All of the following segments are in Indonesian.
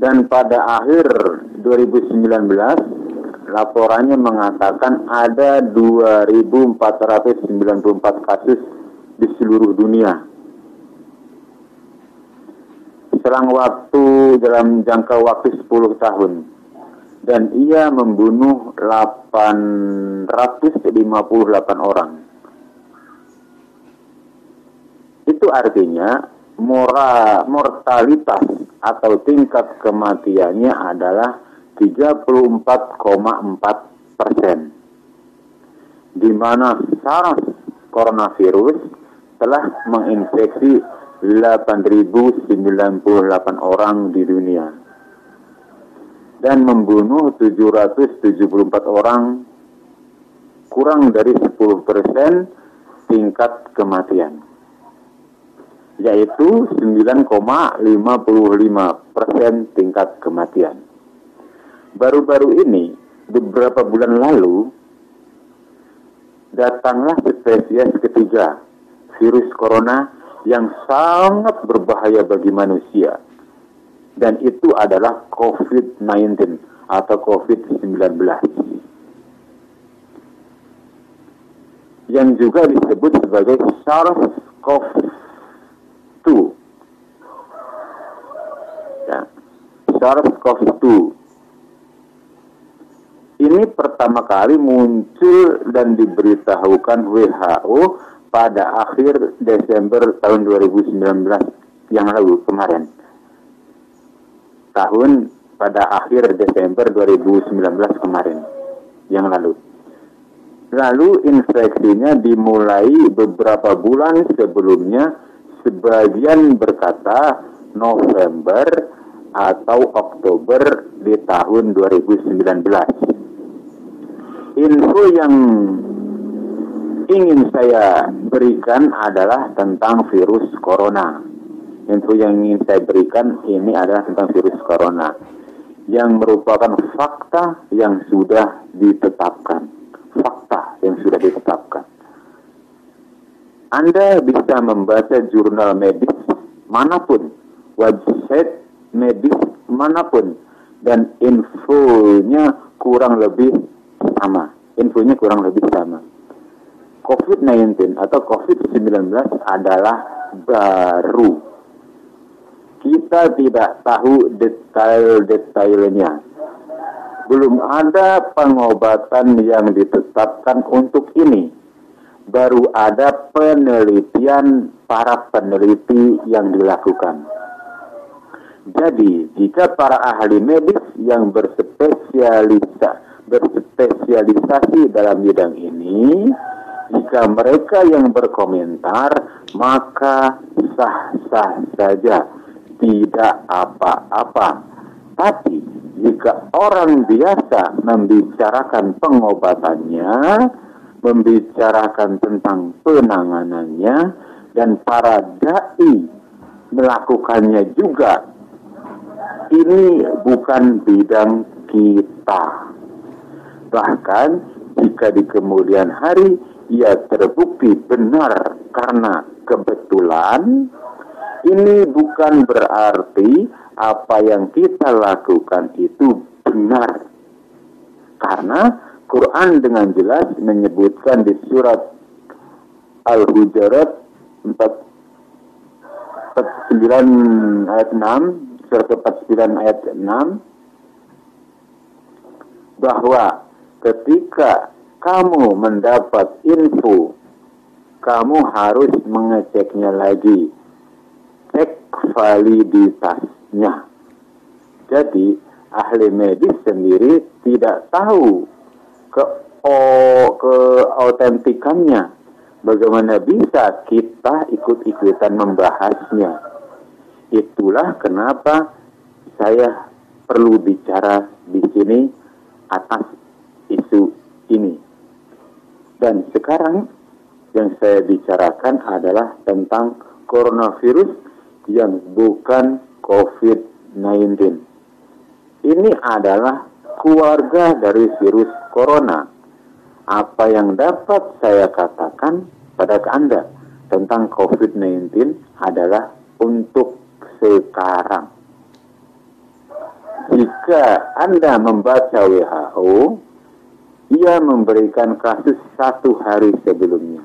Dan pada akhir 2019, laporannya mengatakan ada 2.494 kasus di seluruh dunia. Selang waktu dalam jangka waktu 10 tahun. Dan ia membunuh 858 orang. Itu artinya mortalitas atau tingkat kematiannya adalah 34,4%, di mana SARS coronavirus telah menginfeksi 8.098 orang di dunia dan membunuh 774 orang, kurang dari 10% tingkat kematian, yaitu 9,55% tingkat kematian. Baru-baru ini, beberapa bulan lalu, datanglah spesies ketiga virus corona yang sangat berbahaya bagi manusia. Dan itu adalah COVID-19 atau COVID-19. Yang juga disebut sebagai SARS-CoV-2. Ya, SARS-CoV-2. Ini pertama kali muncul dan diberitahukan WHO pada akhir Desember tahun 2019 yang lalu kemarin. Pada akhir Desember 2019 kemarin yang lalu. Lalu infeksinya dimulai beberapa bulan sebelumnya, sebagian berkata November atau Oktober di tahun 2019. Info yang ingin saya berikan adalah tentang virus corona. Info yang ingin saya berikan ini adalah tentang virus corona yang merupakan fakta yang sudah ditetapkan. Fakta yang sudah ditetapkan. Anda bisa membaca jurnal medis manapun, website medis manapun, dan infonya kurang lebih sama. COVID-19 atau COVID-19 adalah baru. Kita tidak tahu detail-detailnya. Belum ada pengobatan yang ditetapkan untuk ini. Baru ada penelitian para peneliti yang dilakukan. Jadi, jika para ahli medis yang berspesialisasi dalam bidang ini, jika mereka yang berkomentar, maka sah-sah saja, tidak apa-apa. Tapi jika orang biasa membicarakan pengobatannya, membicarakan tentang penanganannya, dan para dai melakukannya juga, ini bukan bidang kita. Bahkan jika di kemudian hari ia terbukti benar karena kebetulan, ini bukan berarti apa yang kita lakukan itu benar. Karena Quran dengan jelas menyebutkan di surat Al-Hujurat 49 ayat 6, surat 49 ayat 6, bahwa ketika kamu mendapat info, kamu harus mengeceknya lagi, cek validitasnya. Jadi ahli medis sendiri tidak tahu keautentikannya. Bagaimana bisa kita ikut-ikutan membahasnya? Itulah kenapa saya perlu bicara di sini atas isu ini. Dan sekarang yang saya bicarakan adalah tentang coronavirus yang bukan COVID-19. Ini adalah keluarga dari virus corona. Apa yang dapat saya katakan pada Anda tentang COVID-19 adalah untuk sekarang. Jika Anda membaca WHO, ia memberikan kasus 1 hari sebelumnya.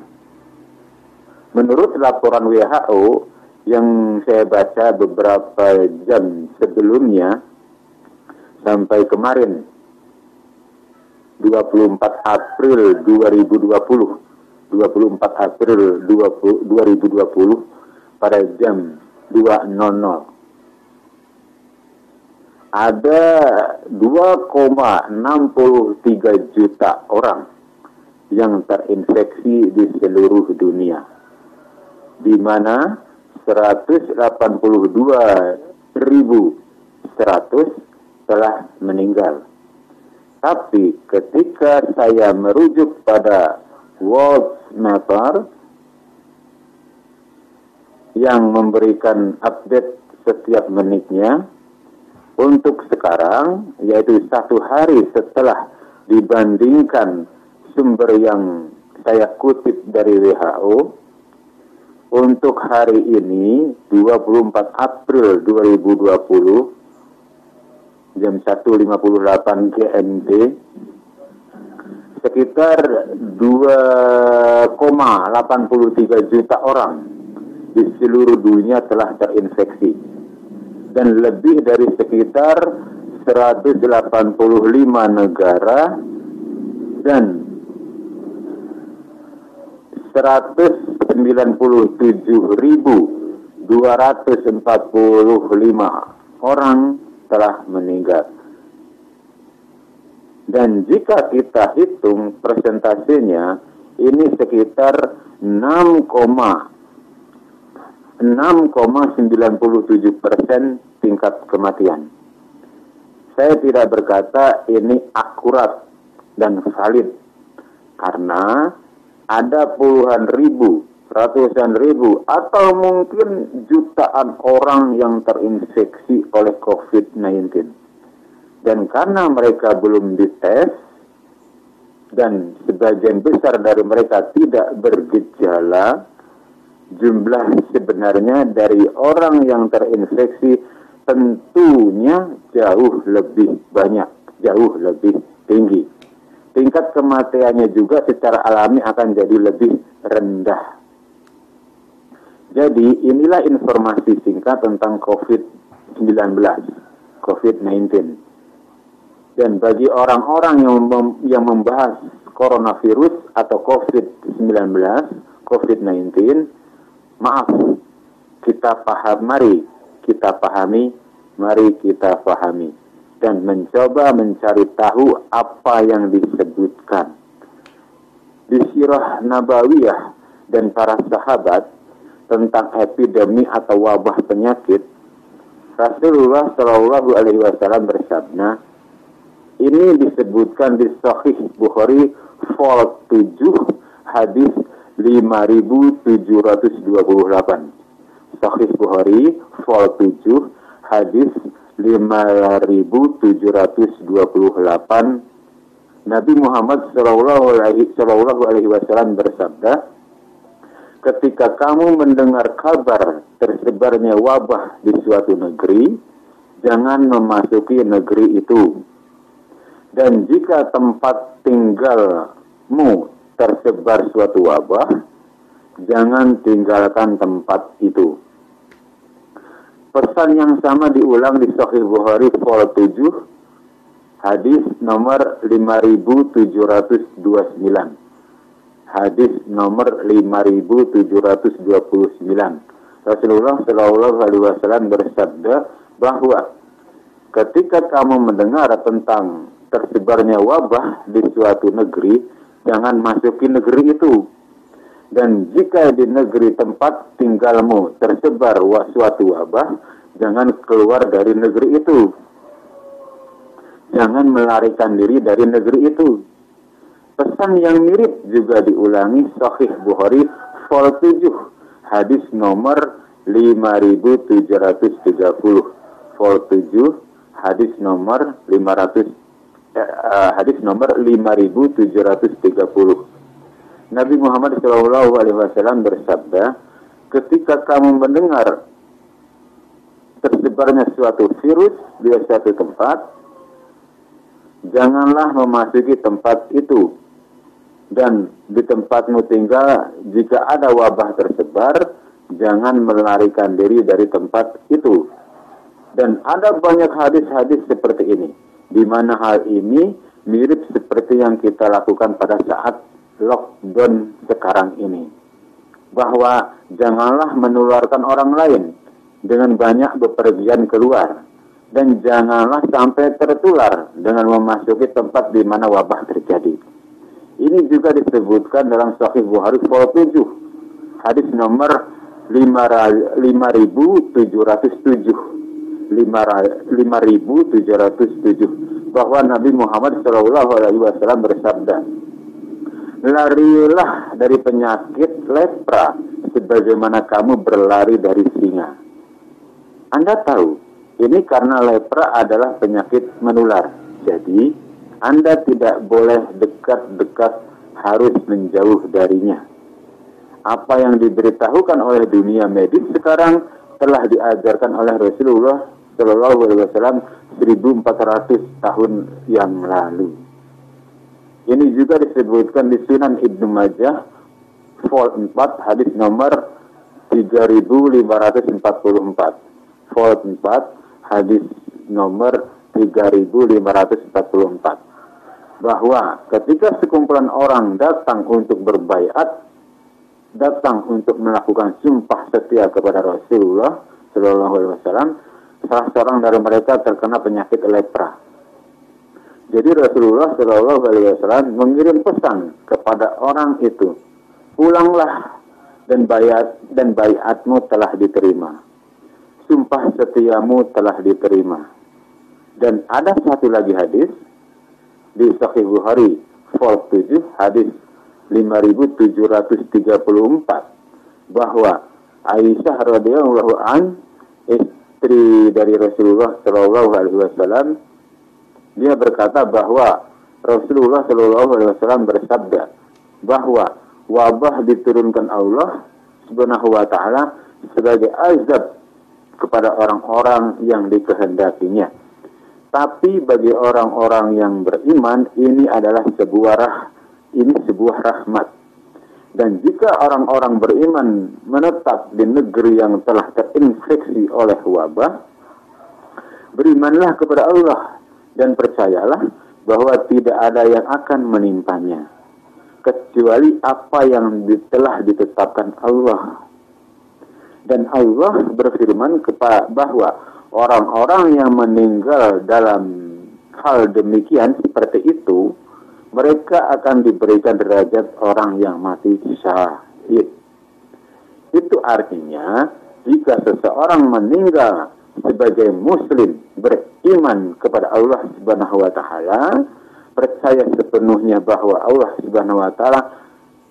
Menurut laporan WHO yang saya baca beberapa jam sebelumnya, sampai kemarin 24 April 2020 pada jam 2.00 ada 2,63 juta orang yang terinfeksi di seluruh dunia, di mana 182.100 telah meninggal. Tapi ketika saya merujuk pada World Matter yang memberikan update setiap menitnya, untuk sekarang, yaitu 1 hari setelah dibandingkan sumber yang saya kutip dari WHO, untuk hari ini 24 April 2020 jam 1.58 GMT, sekitar 2,83 juta orang di seluruh dunia telah terinfeksi, dan lebih dari sekitar 185 negara dan 197.245 orang telah meninggal. Dan jika kita hitung persentasenya, ini sekitar 6,97% tingkat kematian. Saya tidak berkata ini akurat dan valid, karena ada puluhan ribu, ratusan ribu, atau mungkin jutaan orang yang terinfeksi oleh COVID-19. Dan karena mereka belum dites, dan sebagian besar dari mereka tidak bergejala, jumlah sebenarnya dari orang yang terinfeksi tentunya jauh lebih banyak, jauh lebih tinggi. Tingkat kematiannya juga secara alami akan jadi lebih rendah. Jadi inilah informasi singkat tentang COVID-19. Dan bagi orang-orang yang membahas coronavirus atau COVID-19, maaf, mari kita pahami dan mencoba mencari tahu apa yang disebutkan di sirah nabawiyah dan para sahabat tentang epidemi atau wabah penyakit. Rasulullah Shallallahu Alaihi Wasallam bersabda, ini disebutkan di Sahih Bukhari vol 7 hadis 5728. Sahih Bukhari vol 7 hadis 5728. Nabi Muhammad Shallallahu Alaihi Wasallam bersabda, ketika kamu mendengar kabar tersebarnya wabah di suatu negeri, jangan memasuki negeri itu. Dan jika tempat tinggalmu tersebar suatu wabah, jangan tinggalkan tempat itu. Pesan yang sama diulang di Sahih Bukhari vol 7, hadis nomor 5729. Hadis nomor 5729. Rasulullah Shallallahu Alaihi Wasallam bersabda bahwa ketika kamu mendengar tentang tersebarnya wabah di suatu negeri, jangan masuki negeri itu. Dan jika di negeri tempat tinggalmu tersebar suatu wabah, jangan keluar dari negeri itu. Jangan melarikan diri dari negeri itu. Pesan yang mirip juga diulangi Sahih Bukhari vol 7, hadis nomor 5730. Vol 7, hadis nomor 5730. Nabi Muhammad SAW bersabda, ketika kamu mendengar tersebarnya suatu virus di suatu tempat, janganlah memasuki tempat itu. Dan di tempatmu tinggal, jika ada wabah tersebar, jangan melarikan diri dari tempat itu. Dan ada banyak hadis-hadis seperti ini, di mana hal ini mirip seperti yang kita lakukan pada saat lockdown sekarang ini. Bahwa janganlah menularkan orang lain dengan banyak bepergian keluar. Dan janganlah sampai tertular dengan memasuki tempat di mana wabah terjadi. Ini juga disebutkan dalam Sahih Bukhari vol 7, hadis nomor 5707. 5707, bahwa Nabi Muhammad SAW bersabda, larilah dari penyakit lepra sebagaimana kamu berlari dari singa. Anda tahu, ini karena lepra adalah penyakit menular. Jadi, Anda tidak boleh dekat-dekat, harus menjauh darinya. Apa yang diberitahukan oleh dunia medis sekarang telah diajarkan oleh Rasulullah Shallallahu Alaihi Wasallam 1400 tahun yang lalu. Ini juga disebutkan di Sunan Ibnu Majah vol 4, hadis nomor 3544. Vol 4, hadis nomor 3544. Bahwa ketika sekumpulan orang datang untuk berbaiat, datang untuk melakukan sumpah setia kepada Rasulullah Shallallahu Alaihi Wasallam, salah seorang dari mereka terkena penyakit lepra. Jadi Rasulullah Shallallahu Alaihi Wasallam mengirim pesan kepada orang itu, pulanglah dan baiatmu telah diterima, sumpah setiamu telah diterima. Dan ada satu lagi hadis di Sahih Bukhari vol 7, hadis 5734, bahwa Aisyah radhiyallahu an, istri dari Rasulullah Shallallahu Alaihi Wasallam, dia berkata bahwa Rasulullah Shallallahu Alaihi Wasallam bersabda bahwa wabah diturunkan Allah Subhanahu Wa Taala sebagai azab kepada orang-orang yang dikehendakinya. Tapi bagi orang-orang yang beriman, ini adalah sebuah rahmat. Dan jika orang-orang beriman menetap di negeri yang telah terinfeksi oleh wabah, berimanlah kepada Allah dan percayalah bahwa tidak ada yang akan menimpanya kecuali apa yang telah ditetapkan Allah. Dan Allah berfirman bahwa orang-orang yang meninggal dalam hal demikian seperti itu, mereka akan diberikan derajat orang yang mati syahid. Itu artinya, jika seseorang meninggal sebagai muslim, beriman kepada Allah Subhanahu wa Ta'ala, percaya sepenuhnya bahwa Allah Subhanahu wa Ta'ala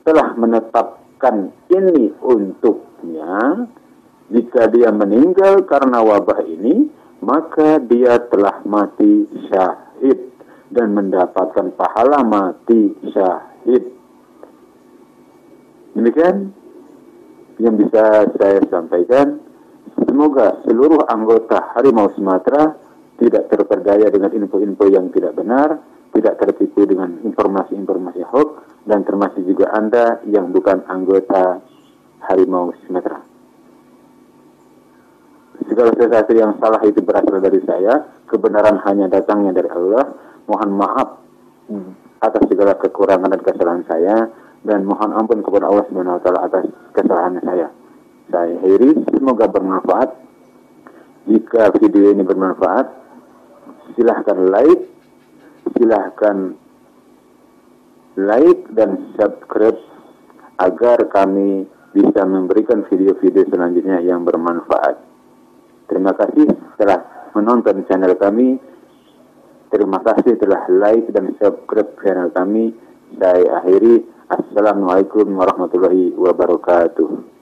telah menetapkan ini untuknya. Jika dia meninggal karena wabah ini, maka dia telah mati syahid dan mendapatkan pahala mati syahid. Demikian yang bisa saya sampaikan. Semoga seluruh anggota Harimau Sumatera tidak terperdaya dengan info-info yang tidak benar, tidak tertipu dengan informasi-informasi hoax, dan termasuk juga Anda yang bukan anggota Harimau Sumatera. Segala sesuatu yang salah itu berasal dari saya, kebenaran hanya datangnya dari Allah. Mohon maaf atas segala kekurangan dan kesalahan saya, dan mohon ampun kepada Allah Subhanahu wa taala atas kesalahan saya. Saya akhiri, semoga bermanfaat. Jika video ini bermanfaat, silahkan like dan subscribe agar kami bisa memberikan video-video selanjutnya yang bermanfaat. Terima kasih telah menonton channel kami. Terima kasih telah like dan subscribe channel kami. Saya akhiri. Assalamualaikum warahmatullahi wabarakatuh.